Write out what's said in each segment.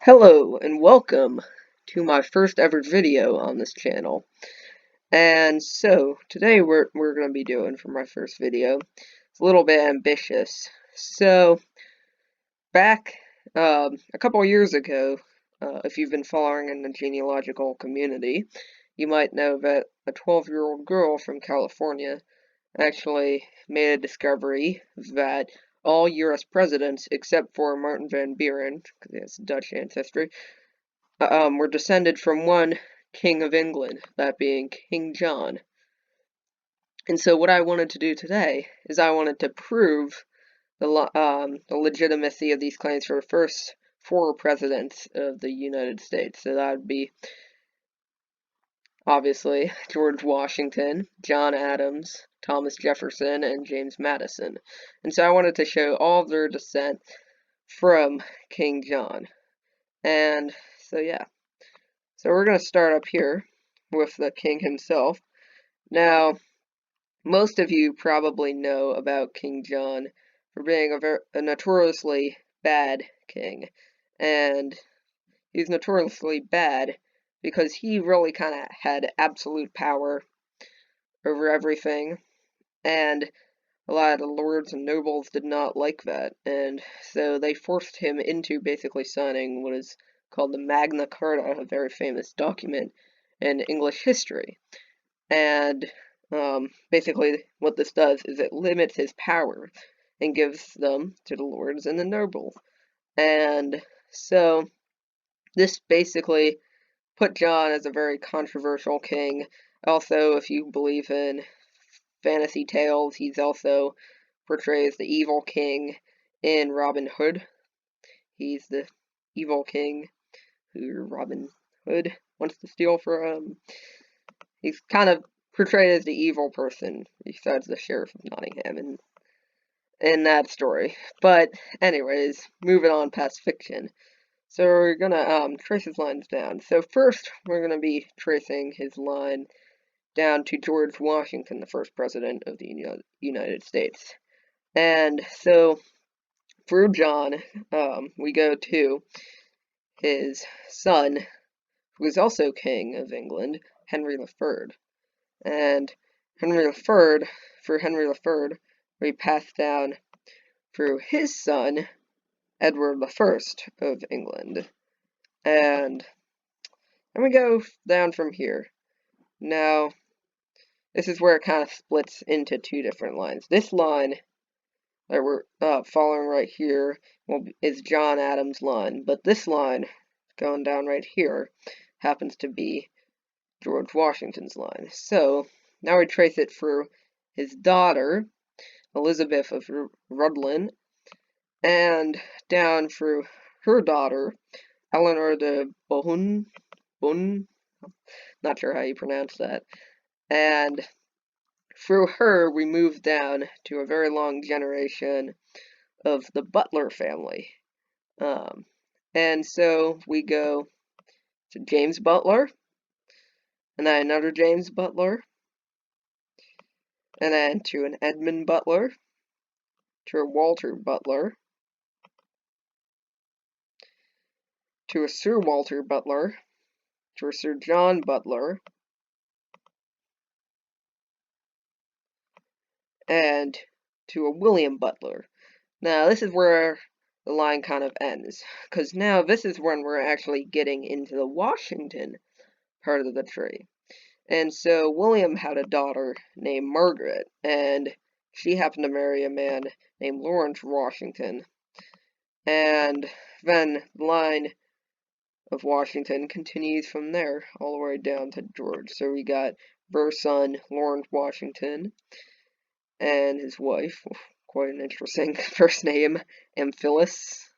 Hello and welcome to my first ever video on this channel. And so today we're going to be doing for my first video. It's a little bit ambitious. So back a couple years ago, if you've been following in the genealogical community, you might know that a 12-year-old girl from California actually made a discovery that all US presidents except for Martin van Buren, because he has Dutch ancestry, were descended from one king of England, that being King John. And so what I wanted to do today is I wanted to prove the legitimacy of these claims for the first four presidents of the United States. So that would be, obviously, George Washington, John Adams, Thomas Jefferson, and James Madison. And so I wanted to show all of their descent from King John. And so yeah. So we're going to start up here with the king himself. Now, most of you probably know about King John for being a notoriously bad king. And he's notoriously bad because he really kind of had absolute power over everything. And a lot of the lords and nobles did not like that. And so they forced him into basically signing what is called the Magna Carta, a very famous document in English history. And basically what this does is it limits his power and gives them to the lords and the nobles. And so this basically put John as a very controversial king. Also, if you believe in fantasy tales, he's also portrays the evil king in Robin Hood. He's the evil king who Robin Hood wants to steal from. He's kind of portrayed as the evil person, besides the Sheriff of Nottingham in that story. But anyways, moving on past fiction. So we're gonna trace his lines down. So first, we're gonna be tracing his line down to George Washington, the first president of the United States. And so through John, we go to his son, who was also King of England, Henry III. And Henry III, for Henry III, we pass down through his son, Edward I of England. And then we go down from here. Now, this is where it kind of splits into two different lines. This line that we're following right here is John Adams' line, but this line going down right here happens to be George Washington's line. So now we trace it through his daughter, Elizabeth of Rutland, and down through her daughter, Eleanor de Bohun, not sure how you pronounce that, and through her we move down to a very long generation of the Butler family. And so we go to James Butler, and then another James Butler, and then to an Edmund Butler, to a Walter Butler, to a Sir Walter Butler, to a Sir John Butler, and to a William Butler. Now, this is where the line kind of ends, because now this is when we're actually getting into the Washington part of the tree. And so William had a daughter named Margaret, and she happened to marry a man named Lawrence Washington. And then the line of Washington continues from there all the way down to George. So we got birth son Lawrence Washington and his wife, quite an interesting first name, Amphilus,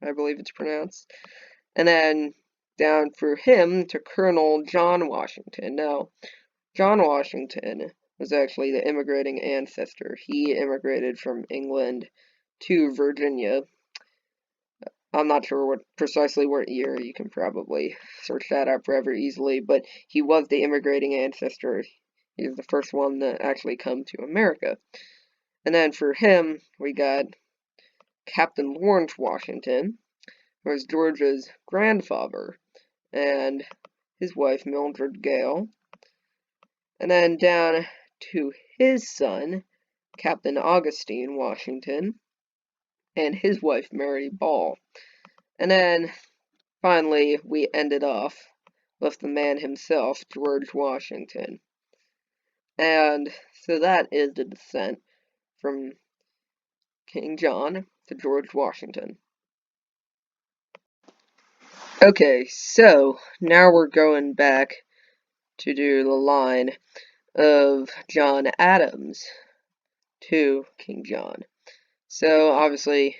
I believe it's pronounced. And then down through him to Colonel John Washington. Now, John Washington was actually the immigrating ancestor. He immigrated from England to Virginia. I'm not sure precisely what year. You can probably search that up rather easily, but he was the immigrating ancestor. He was the first one to actually come to America. And then for him, we got Captain Lawrence Washington, was George's grandfather, and his wife Mildred Gale, and then down to his son, Captain Augustine Washington, and his wife Mary Ball. And then finally we ended off with the man himself, George Washington. And so that is the descent from King John to George Washington. Okay, so now we're going back to do the line of John Adams to King John. So obviously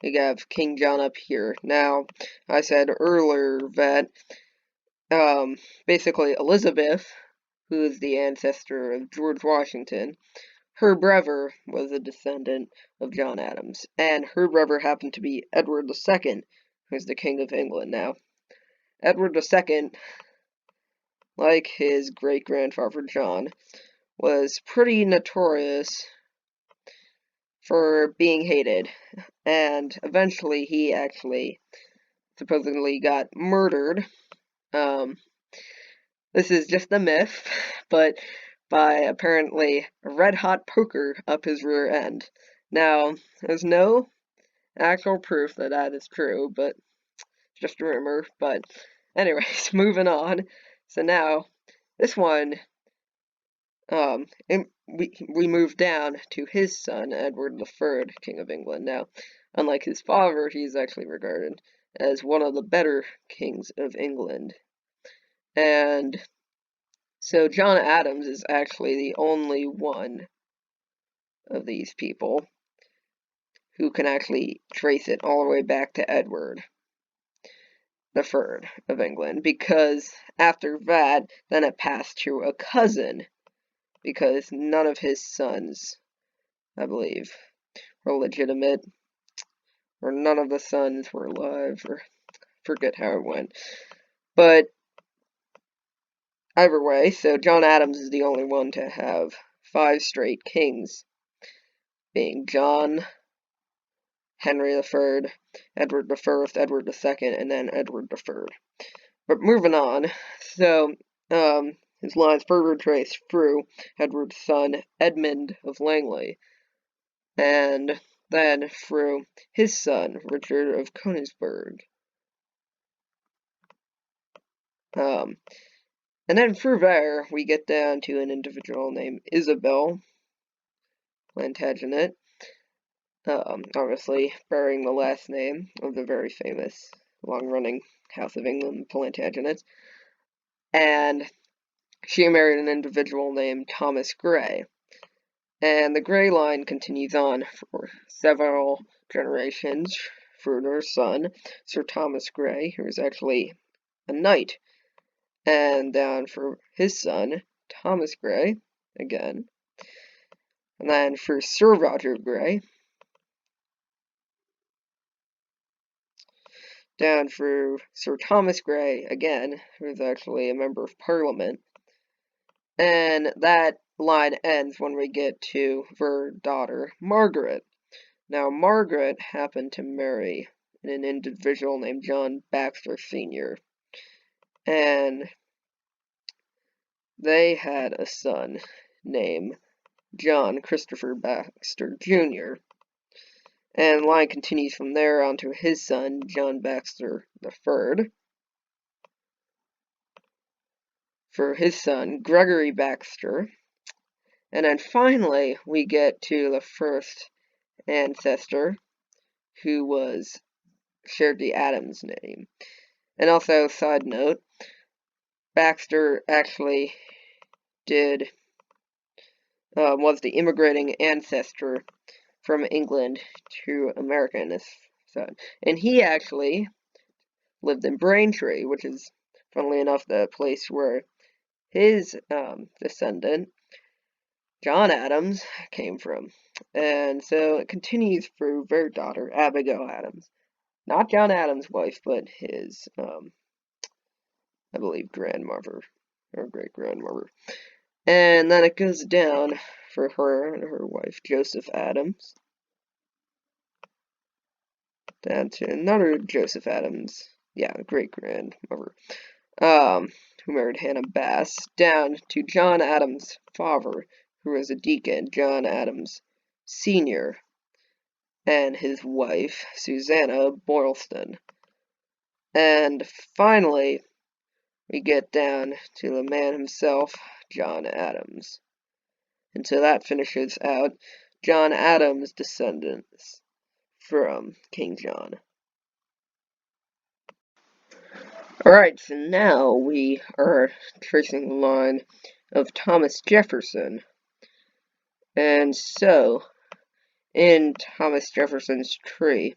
we have King John up here. Now, I said earlier that basically Elizabeth, who is the ancestor of George Washington, her brother was a descendant of John Adams, and her brother happened to be Edward II, who's the King of England now. Edward II, like his great-grandfather John, was pretty notorious for being hated, and eventually he actually supposedly got murdered. This is just a myth, but by apparently a red-hot poker up his rear end. Now, there's no actual proof that that is true, but just a rumor. But anyways, moving on. So now, this one, we move down to his son, Edward III, King of England. Now, unlike his father, he's actually regarded as one of the better kings of England. And so John Adams is actually the only one of these people who can actually trace it all the way back to Edward III of England, because after that, then it passed to a cousin, because none of his sons, I believe, were legitimate, or none of the sons were alive, or forget how it went. But either way, so John Adams is the only one to have 5 straight kings, being John, Henry III, Edward I, Edward II, and then Edward III. But moving on, so his line's further traced through Edward's son, Edmund of Langley, and then through his son, Richard of Königsberg. And then through there, we get down to an individual named Isabel Plantagenet, obviously bearing the last name of the very famous, long-running House of England Plantagenets, and she married an individual named Thomas Grey. And the Grey line continues on for several generations through their son, Sir Thomas Grey, who was actually a knight, and down for his son, Thomas Grey, again, and then for Sir Roger Grey, down for Sir Thomas Grey, again, who was actually a member of Parliament, and that line ends when we get to their daughter, Margaret. Now, Margaret happened to marry an individual named John Baxter Sr., and they had a son named John Christopher Baxter Jr., and the line continues from there on to his son, John Baxter III, for his son, Gregory Baxter, and then finally we get to the first ancestor who shared the Adams name. And also, side note, Baxter actually was the immigrating ancestor from England to America in his son. And he actually lived in Braintree, which is, funnily enough, the place where his descendant, John Adams, came from. And so it continues through their daughter, Abigail Adams. Not John Adams' wife, but his, I believe, grandmother, or great-grandmother. And then it goes down for her and her wife, Joseph Adams. down to another Joseph Adams, yeah, great-grandmother, who married Hannah Bass, down to John Adams' father, who was a deacon, John Adams Sr., and his wife, Susanna Boylston. And finally, we get down to the man himself, John Adams. And so that finishes out John Adams' descendants from King John. Alright, so now we are tracing the line of Thomas Jefferson. And so, in Thomas Jefferson's tree,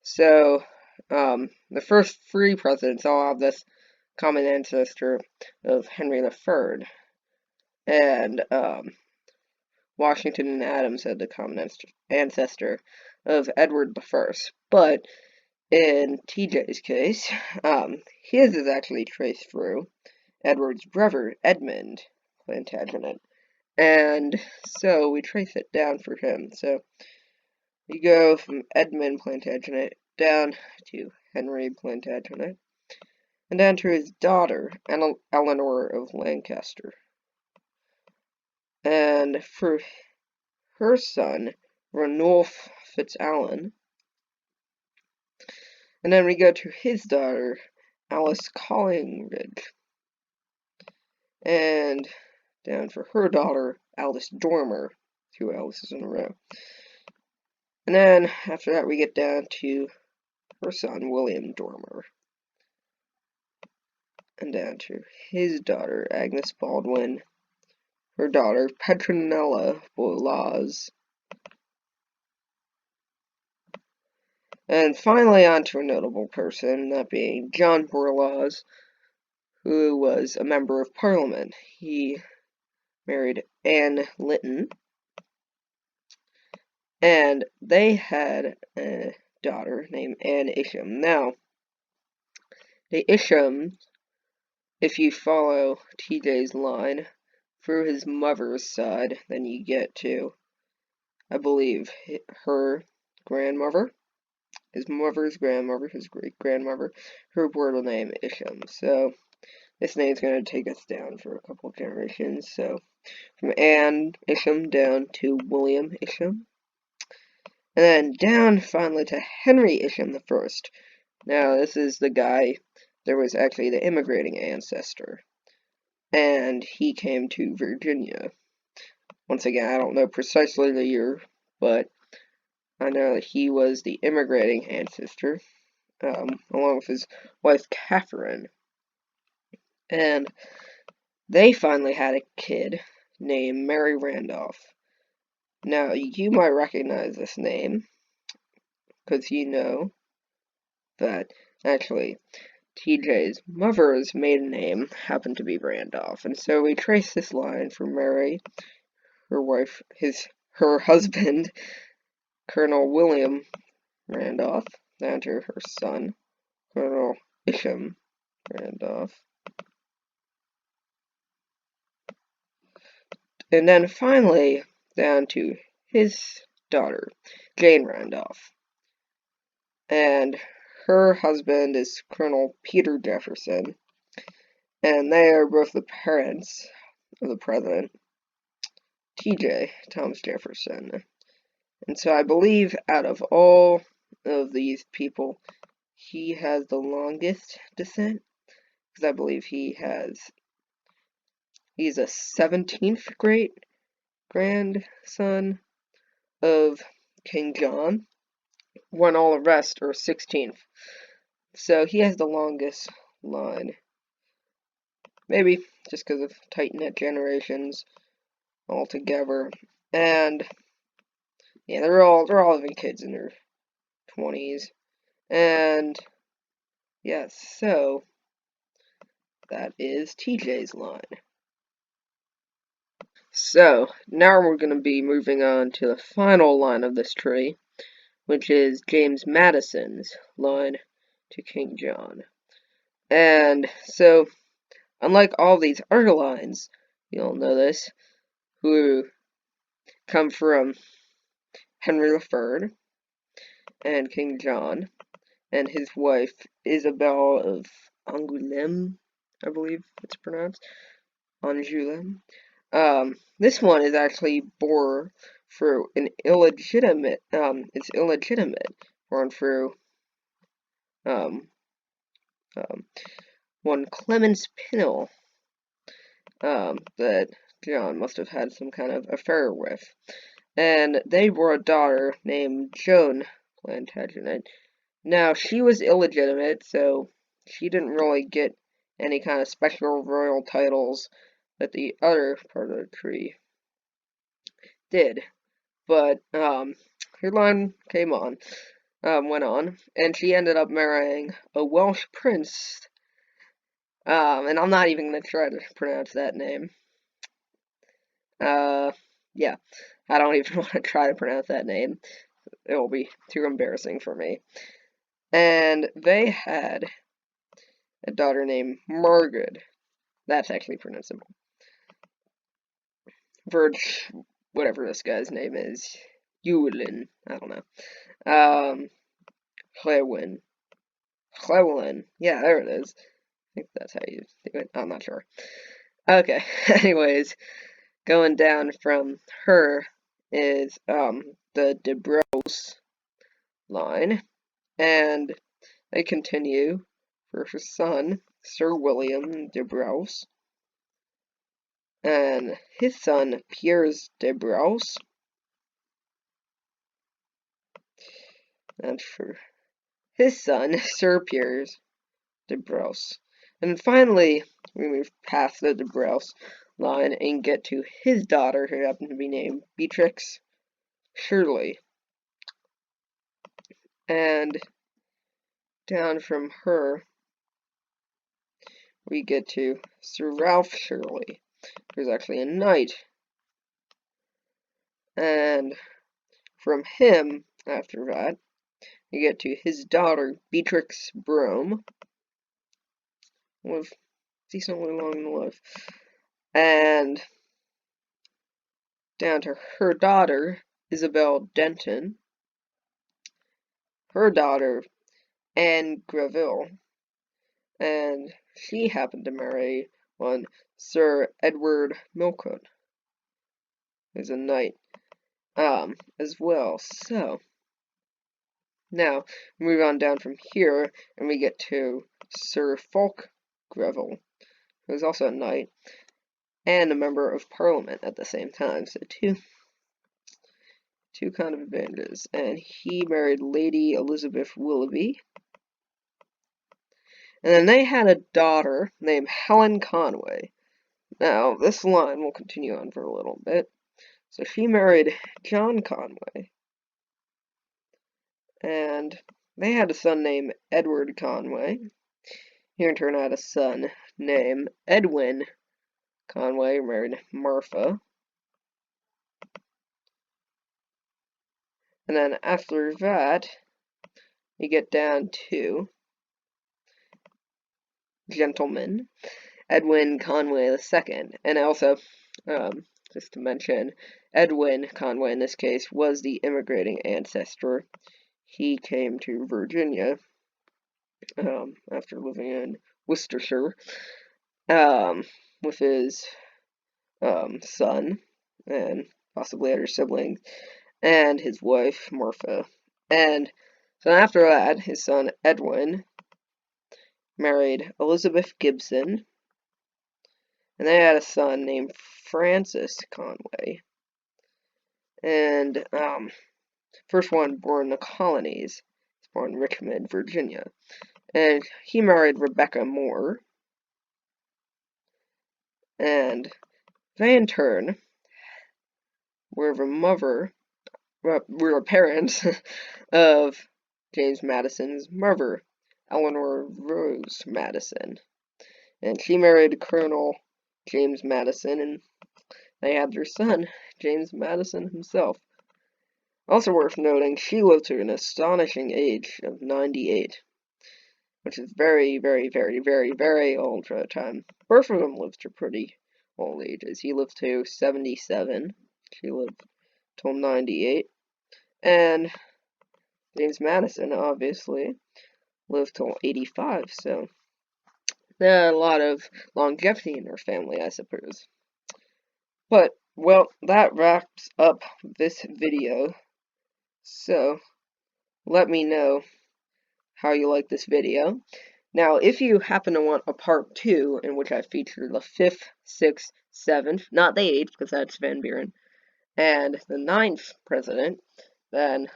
so, the first three presidents all have this common ancestor of Henry III. And, Washington and Adams had the common ancestor of Edward I. But in TJ's case, his is actually traced through Edward's brother, Edmund Plantagenet. And so we trace it down for him. So you go from Edmund Plantagenet down to Henry Plantagenet, and down to his daughter, Eleanor of Lancaster. And for her son, Randolph Fitzallen. And then we go to his daughter, Alice Collingridge. And down for her daughter, Alice Dormer. 2 Alice's in a row. And then after that we get down to her son, William Dormer. And down to his daughter, Agnes Baldwin. Her daughter, Petronella Boulaz. And finally on to a notable person, that being John Boulaz, who was a member of Parliament. He married Anne Lytton, and they had a daughter named Anne Isham. Now, the Ishams, if you follow TJ's line through his mother's side, then you get to, I believe, her grandmother, his mother's grandmother, his great-grandmother, her birth name Isham. So this name's going to take us down for a couple generations. So from Anne Isham down to William Isham. And then down finally to Henry Isham I. Now this is the guy that was actually the immigrating ancestor. And he came to Virginia. Once again, I don't know precisely the year, but I know that he was the immigrating ancestor, along with his wife Catherine. And they finally had a kid named Mary Randolph. Now, you might recognize this name, because you know that, actually, TJ's mother's maiden name happened to be Randolph. And so we trace this line from Mary, her wife, her husband, Colonel William Randolph, down to her son, Colonel Isham Randolph. And then finally, down to his daughter, Jane Randolph. And her husband is Colonel Peter Jefferson. And they are both the parents of the president, TJ, Thomas Jefferson. And so I believe out of all of these people, he has the longest descent. Because I believe he's a 17th great grandson of King John, when all the rest are 16th. So he has the longest line. Maybe just because of tight-knit generations altogether. And yeah, they're all having kids in their 20s. And yes, so that is TJ's line. So, now we're going to be moving on to the final line of this tree, which is James Madison's line to King John. And so, unlike all these other lines, you'll know this, who come from Henry III, and King John, and his wife Isabel of Angoulême, I believe it's pronounced, Angoulême. This one is actually born through an illegitimate, it's illegitimate, born through, um, um, one Clemens Pinnell, that John must have had some kind of affair with. And they bore a daughter named Joan Plantagenet. Now, she was illegitimate, so she didn't really get any kind of special royal titles that the other part of the tree did. But, her line went on, and she ended up marrying a Welsh prince. And I'm not even going to try to pronounce that name. Yeah, I don't even want to try to pronounce that name. It will be too embarrassing for me. And they had a daughter named Margaret. That's actually pronounceable. Verge, whatever this guy's name is. Eulin, I don't know. Llywyn. Llywyn. Yeah, there it is. I think that's how you do it. I'm not sure. Okay, anyways, going down from her is, the De Brose line, and they continue for her son, Sir William de Brose, and his son, Piers de Brose, and for his son, Sir Piers de Brose. And finally, we move past the de Brose line and get to his daughter, who happened to be named Beatrix Shirley. And down from her, we get to Sir Ralph Shirley, who's actually a knight. And from him, after that, we get to his daughter, Beatrix Brome, with decently long life. And down to her daughter, Isabel Denton, her daughter, Anne Greville, and she happened to marry one Sir Edward Millcote, who's a knight, as well. So, now, we move on down from here, and we get to Sir Fulk Greville, who's also a knight, and a member of Parliament at the same time, so two kind of advantages. And he married Lady Elizabeth Willoughby, and then they had a daughter named Helen Conway. Now, this line will continue on for a little bit. So she married John Conway, and they had a son named Edward Conway. He in turn had a son named Edwin Conway, who married Martha. And then after that, you get down to gentleman, Edwin Conway II. And also, just to mention, Edwin Conway in this case was the immigrating ancestor. He came to Virginia after living in Worcestershire with his son and possibly other siblings and his wife Martha. And so after that, his son Edwin married Elizabeth Gibson, and they had a son named Francis Conway. And first one born in the colonies. He's born in Richmond, Virginia. And he married Rebecca Moore. And they in turn were the parents of James Madison's mother, Eleanor Rose Madison. And she married Colonel James Madison, and they had their son, James Madison himself. Also worth noting, she lived to an astonishing age of 98, which is very, very, very, very, very old for the time. Both of them lived to pretty old ages. He lived to 77, she lived till 98, and James Madison obviously lived till 85, so they had a lot of longevity in their family, I suppose. But, well, that wraps up this video. So, let me know how you like this video. Now, if you happen to want a part 2, in which I feature the 5th, 6th, 7th, not the 8th, because that's Van Buren, and the 9th president, then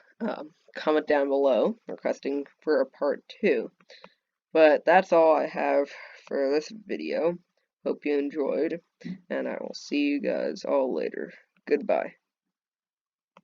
comment down below requesting for a part 2. But that's all I have for this video. Hope you enjoyed, and I will see you guys all later. Goodbye.